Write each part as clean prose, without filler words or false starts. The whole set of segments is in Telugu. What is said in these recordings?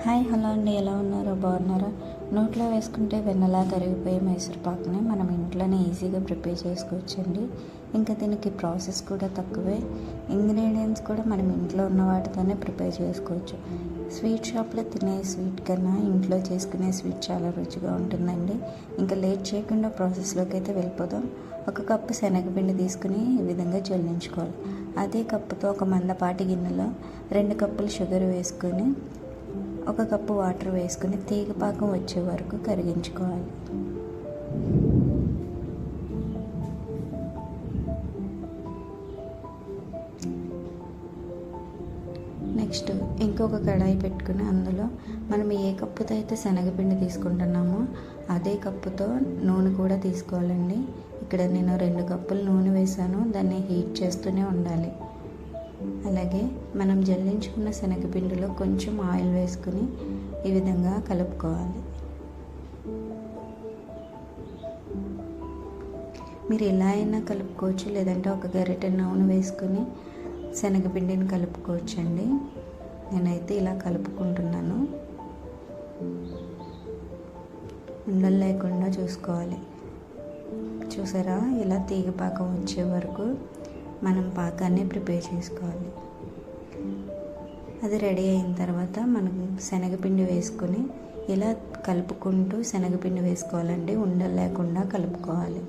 హాయ్ హలో అండి, ఎలా ఉన్నారో బాగున్నారా? నోట్లో వేసుకుంటే వెన్నలా కరిగిపోయే మైసూర్ పాక్ని మనం ఇంట్లోనే ఈజీగా ప్రిపేర్ చేసుకోవచ్చండి. ఇంకా దీనికి ప్రాసెస్ కూడా తక్కువే, ఇంగ్రీడియంట్స్ కూడా మనం ఇంట్లో ఉన్న వాటితోనే ప్రిపేర్ చేసుకోవచ్చు. స్వీట్ షాప్లో తినే స్వీట్ కన్నా ఇంట్లో చేసుకునే స్వీట్ చాలా రుచిగా ఉంటుందండి. ఇంకా లేట్ చేయకుండా ప్రాసెస్లోకి అయితే వెళ్ళిపోదాం. 1 కప్పు శనగపిండి తీసుకుని ఈ విధంగా జల్లించుకోవాలి. అదే కప్పుతో ఒక మందపాటి గిన్నెలో 2 కప్పులు షుగర్ వేసుకొని 1 కప్పు వాటర్ వేసుకుని తీగపాకం వచ్చే వరకు కరిగించుకోవాలి. నెక్స్ట్ ఇంకొక కడాయి పెట్టుకుని అందులో మనం ఏ కప్పుతో అయితే శనగపిండి తీసుకుంటున్నామో అదే కప్పుతో నూనె కూడా తీసుకోవాలండి. ఇక్కడ నేను 2 కప్పులు నూనె వేసాను. దాన్ని హీట్ చేస్తూనే ఉండాలి. అలాగే మనం జల్లించుకున్న శనగపిండిలో కొంచెం ఆయిల్ వేసుకుని ఈ విధంగా కలుపుకోవాలి. మీరు ఇలా అయినా కలుపుకోవచ్చు, లేదంటే ఒక గరిటె నూనె వేసుకుని శనగపిండిని కలుపుకోవచ్చండి. నేనైతే ఇలా కలుపుకుంటున్నాను. ఉండలు లేకుండా చూసుకోవాలి. చూసారా, ఇలా తీగపాకం వచ్చే వరకు మనం పాకాన్ని ప్రిపేర్ చేసుకోవాలి. అది రెడీ అయిన తర్వాత మనం శనగపిండి వేసుకొని ఇలా కలుపుకుంటూ శనగపిండి వేసుకోవాలండి. ఉండలు లేకుండా కలుపుకోవాలి.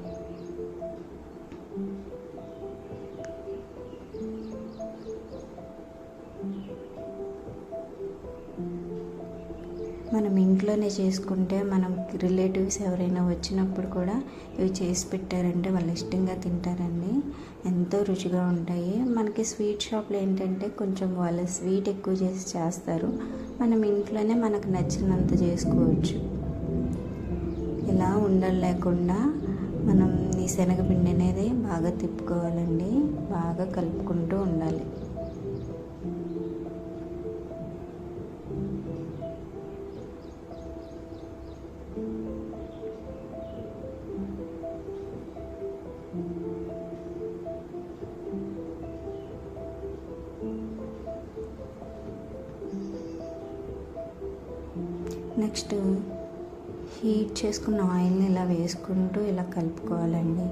మనం ఇంట్లోనే చేసుకుంటే మనం రిలేటివ్స్ ఎవరైనా వచ్చినప్పుడు కూడా ఇవి చేసి పెట్టారంటే వాళ్ళు ఇష్టంగా తింటారండి. ఎంతో రుచిగా ఉంటాయి. మనకి స్వీట్ షాప్లో ఏంటంటే కొంచెం వాళ్ళు స్వీట్ ఎక్కువ చేస్తారు. మనం ఇంట్లోనే మనకు నచ్చినంత చేసుకోవచ్చు. ఇలా ఉండలు లేకుండా మనం ఈ శనగపిండి అనేది బాగా తిప్పుకోవాలండి. బాగా కలుపుకుంటూ ఉండాలి. నెక్స్ట్ హీట్ చేసుకున్న ఆయిల్ని ఇలా వేసుకుంటూ ఇలా కలుపుకోవాలండి.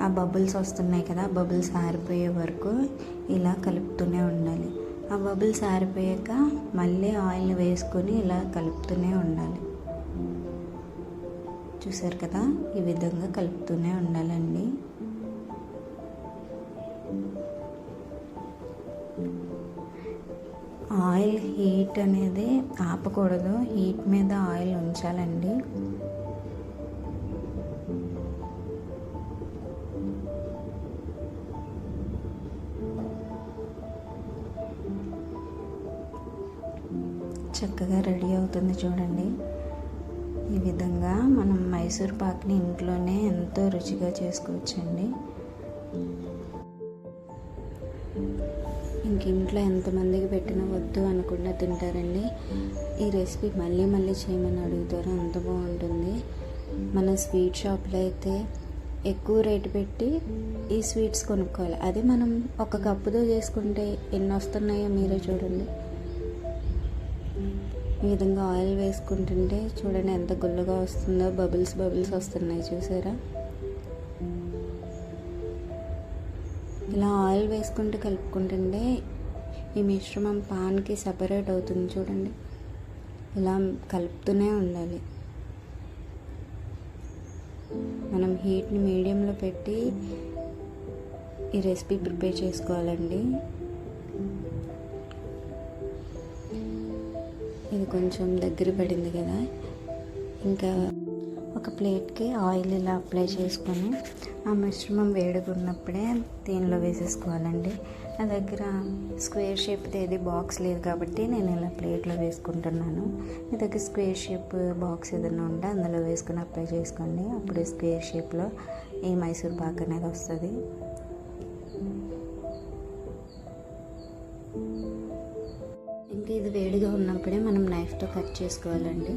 ఆ బబుల్స్ వస్తున్నాయి కదా, బబుల్స్ ఆరిపోయే వరకు ఇలా కలుపుతూనే ఉండాలి. ఆ బబుల్స్ ఆరిపోయాక మళ్ళీ ఆయిల్ని వేసుకొని ఇలా కలుపుతూనే ఉండాలి. చూసారు కదా, ఈ విధంగా కలుపుతూనే ఉండాలండి. ఆయిల్ హీట్ అనేది ఆపకూడదు, హీట్ మీద ఆయిల్ ఉంచాలండి. చక్కగా రెడీ అవుతుంది చూడండి. ఈ విధంగా మనం మైసూర్ పాక్ని ఇంట్లోనే ఎంతో రుచిగా చేసుకోవచ్చండి. ఇంక ఇంట్లో ఎంతమందికి పెట్టినా వద్దు అనకుండా తింటారండి. ఈ రెసిపీ మళ్ళీ మళ్ళీ చేయమని అడుగుతారు, అంత బాగుంటుంది. మన స్వీట్ షాప్లో అయితే ఎక్కువ రేటు పెట్టి ఈ స్వీట్స్ కొనుక్కోవాలి. అదే మనం 1 కప్పుతో చేసుకుంటే ఎన్ని వస్తున్నాయో మీరే చూడండి. ఈ విధంగా ఆయిల్ వేసుకుంటుంటే చూడండి ఎంత గుల్లగా వస్తుందో, బబుల్స్ వస్తున్నాయి చూసారా. ఇలా ఆయిల్ వేసుకుంటూ కలుపుకుంటుంటే ఈ మిశ్రమం పాన్కి సపరేట్ అవుతుంది చూడండి. ఇలా కలుపుతూనే ఉండాలి. మనం హీట్ని మీడియంలో పెట్టి ఈ రెసిపీ ప్రిపేర్ చేసుకోవాలండి. ఇది కొంచెం దగ్గర పడింది కదా, ఇంకా ఒక ప్లేట్కి ఆయిల్ ఇలా అప్లై చేసుకొని ఆ మిశ్రమం వేడిగా ఉన్నప్పుడే దీనిలో వేసేసుకోవాలండి. నా దగ్గర స్క్వేర్ షేప్ది ఏది బాక్స్ లేదు కాబట్టి నేను ఇలా ప్లేట్లో వేసుకుంటున్నాను. మీ దగ్గర స్క్వేర్ షేప్ బాక్స్ ఏదైనా ఉంటే అందులో వేసుకొని అప్లై చేసుకోండి. అప్పుడు స్క్వేర్ షేప్లో ఈ మైసూర్ పాక్ అనేది వస్తుంది. ఇంకా ఇది వేడిగా ఉన్నప్పుడే మనం నైఫ్తో కట్ చేసుకోవాలండి.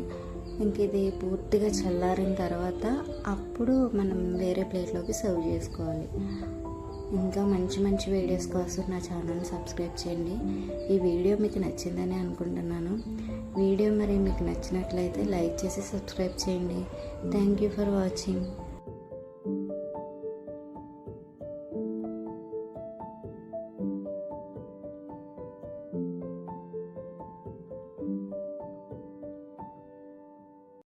ఇంక ఇది పూర్తిగా చల్లారిన తర్వాత అప్పుడు మనం వేరే ప్లేట్లోకి సర్వ్ చేసుకోవాలి. ఇంకా మంచి మంచి వీడియోస్ కోసం నా ఛానల్ సబ్స్క్రైబ్ చేయండి. ఈ వీడియో మీకు నచ్చిందని అనుకుంటున్నాను. వీడియో మరి మీకు నచ్చినట్లయితే లైక్ చేసి సబ్స్క్రైబ్ చేయండి. Thank you for watching.